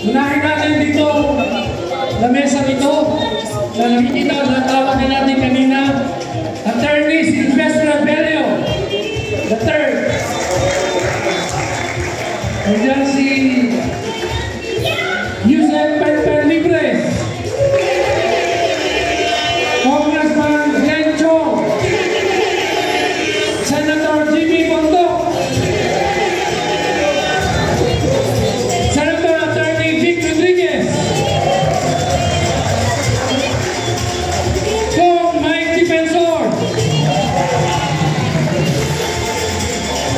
Unahin natin dito sa mesa nito na nakikita na tawag na natin kanina, Attorney Silvestre Abelio the third. Nandiyan si Yusef Penpen Libres, Congressman Glenn Chong, Senator Jimmy Bondoc, Senator Attorney Vic Rodriguez, Kong Mike Defensor,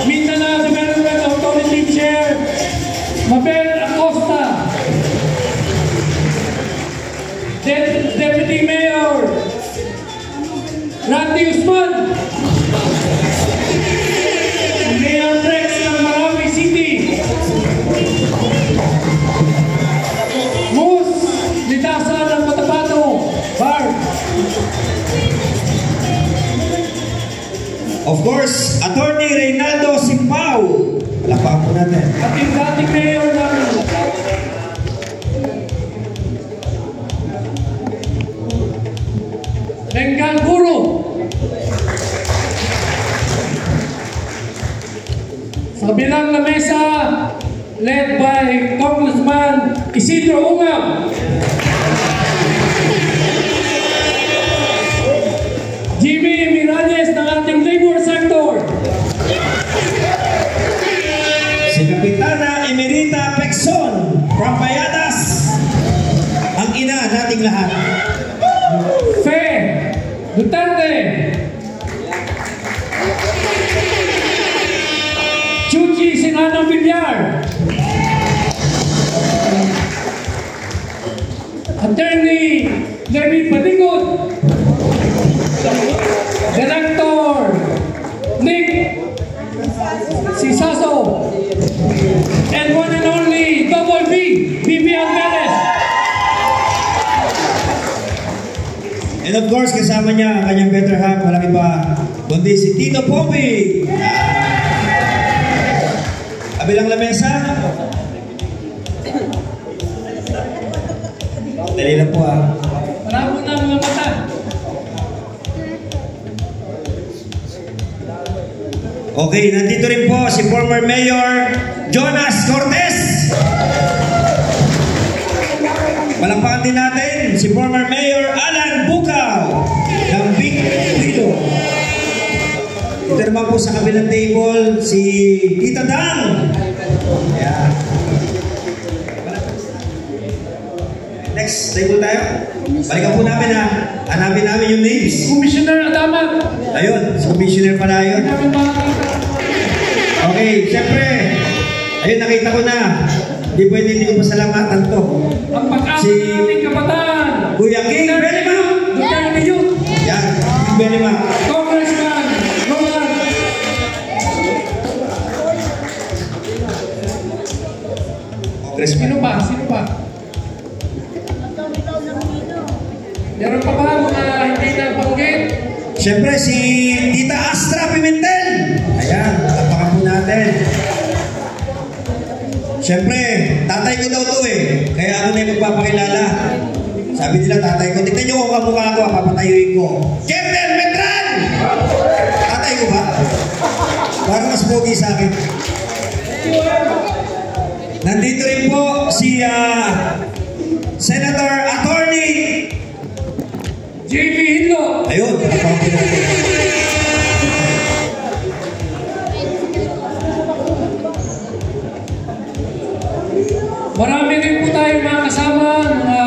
Mindanao Development Authority Chair Mabel Acosta, Deputy Mayor Randy Usman, Mayor Rex ng Marawi City, Mus Litasa ng Cotabato Bar, Of course, Attorney Reynaldo Simpao. Palakpakan po natin. at yung dating mayor ng Bengal Guru. Sa bilang na mesa, led by Congressman Isidro Ungam, Jimmy Miralles ng ating labor sector, Si Kapitana Emerita Pexon from Payadas. Ang ina nating lahat. Fe Duterte, Chuchi Sinanong Villar, Attorney Levi Panigot, Director Nick Sisaso, and one and only Double B, Vivian Perez. And of course, kasama niya ang kanyang better half, walang iba, kundi si Tito Poppy. Kabilang lamesa. Dali lang po ah. Marami na mga mata. Okay, nandito rin po si former Mayor Jonas Cortez. Palakpakan din natin si former Mayor Alan Bukaw ng Big Tito. Ito naman po sa kabilang table si Tita Dang. Ayan. Next table tayo. Balikan po namin ha. Hanapin namin yung names. Commissioner Adamat. Ayun, si Commissioner pala yun. Okay, siyempre, ayun nakita ko na. Hindi pwede hindi ko pasalamatan to. Ang pag-asa ng ating kabataan. Kuya King Benima. Duterte Youth. Yan, King Benima. Congressman Roland. Congressman. Sino pa? Sino pa? Meron pa ba mga hindi na banggit? Siyempre, si Tita Astra Pimentel. Ayan, tapakan po natin. Siyempre, tatay ko daw to eh. Kaya ako na yung magpapakilala. Sabi nila, tatay ko, tignan nyo kung kamukha ko, papatayuin ko. Captain Metran! Tatay ko ba? Parang mas pogi sa akin. Nandito rin po si Senator Attorney JP Hinlo. ayun, tapakan po natin. Marami rin po tayo mga kasama, mga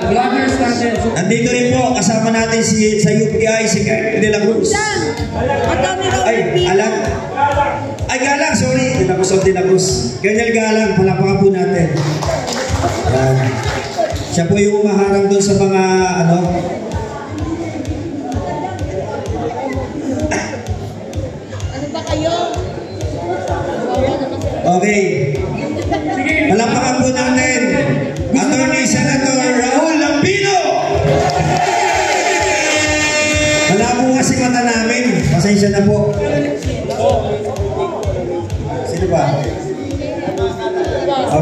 vloggers natin. Nandito rin po, kasama natin sa UPI, si Kernel de la Cruz. Ay, Alan. Ay, Galang, sorry. De la Cruz. Kernel Galang, palapakan po natin. Yan. Siya po yung umaharang doon sa mga, ano, ba kayo? okay. Sige. Palapakan po natin. Attorney Senator Raul Lambino. Malabo kasi mata namin. Pasensya na po. Sino ba?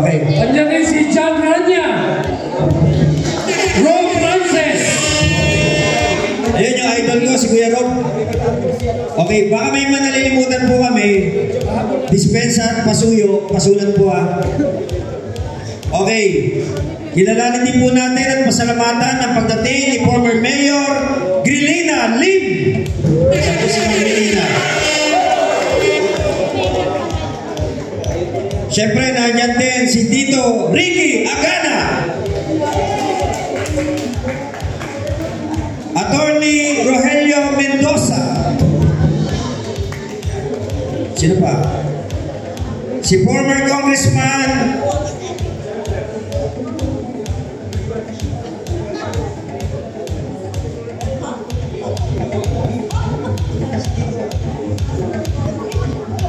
Okay. Andiyan rin si John Rania. Rob Frances. Ayun yung idol ko, si Kuya Rob. Okay, baka may manalilimutan po kami. Dispensa, pasuyo, pasulan po Okay, kilalanin din po natin at pasalamatan ang pagdating ni former Mayor Grilina Lim. Isa po si Grilina. Siyempre, nandiyan din si Tito Ricky Agana. Attorney Rogelio Mendoza. Sino pa? Si former Congressman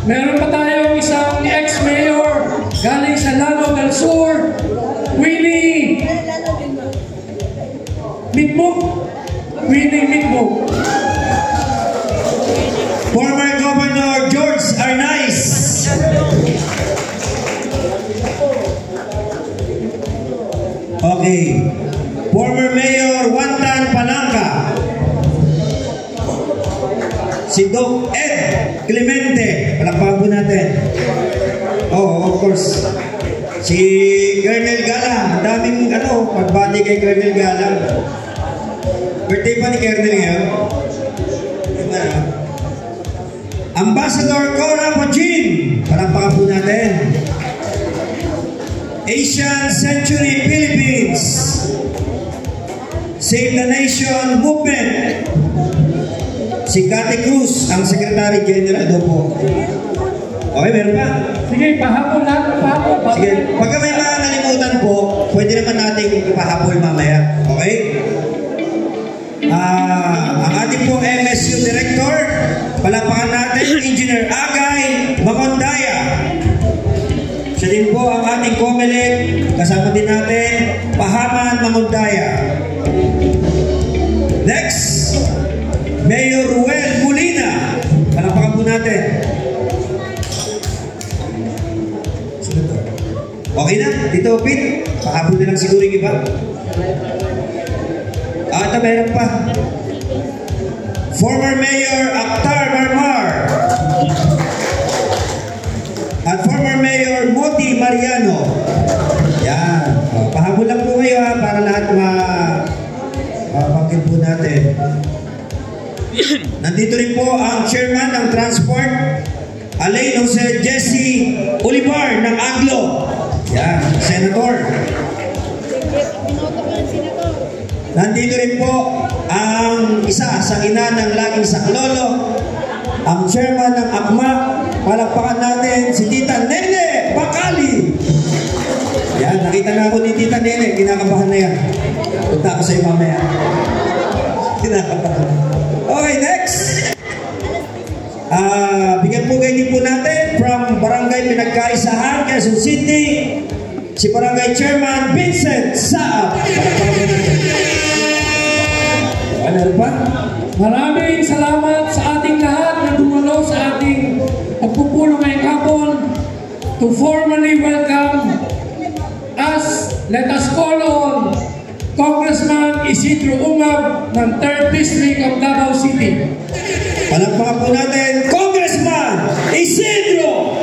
meron pa tayong isang ex-mayor galing sa Lano del Sur, Winnie Mitmuk. former Governor George Arnaiz. Okay. Former Mayor Wantan Palangka. Si Doc Ed Clemente. Palakpakan po natin. Oh, of course. Si Colonel Galang. Ang daming pagbati kay Colonel Galang. Birthday pa ni Colonel ngayon. Ambassador Cora Pachin. Palakpakan po natin. Asian Century Philippines. Save the Nation Movement. Si Kate Cruz, ang Secretary General doon po. Okay, meron pa? Sige, pahabol lang. Sige, pagka may mga nalimutan po, pwede naman natin ipahabol mamaya. Okay? Ang ating pong MSU Director, palakpakan natin, Engineer Agay Macondaya. Siya din po ang ating COMELEC, kasama din natin, Pahaman Macondaya. Next, Mayor Ruel Molina. Palakpakan po natin. Okay na, Tito Pete. Pahabol na lang siguro yung iba. Ito meron pa. Former Mayor Akhtar Marmar. At former Mayor Moti Mariano. Yan. Pahabol lang po kayo para lahat mapakit po natin. Nandito rin po ang chairman ng transport, Alain Jose Jesse Olivar ng Aglo. Yan, Senator. Nandito rin po ang isa sa ina ng laging saklolo, ang chairman ng ACMA. Palakpakan natin si Tita Nene Bacali. Yan, nakita na ako ni Tita Nene. Kinakabahan na yan. Punta ako sa iyo mamaya. Kinakabahan. Okay, next. Bigyan po kayo din po natin from Barangay Pinagkaisahan, Quezon City, si Barangay Chairman Vincent Saab. Ano pa? Maraming salamat sa ating lahat na dumalo sa ating pagpupulo ngayong hapon to formally welcome us. Let us call on Congressman Isidro Ungab ng 3rd District of Davao City. Palakpakan po natin, Congressman Isidro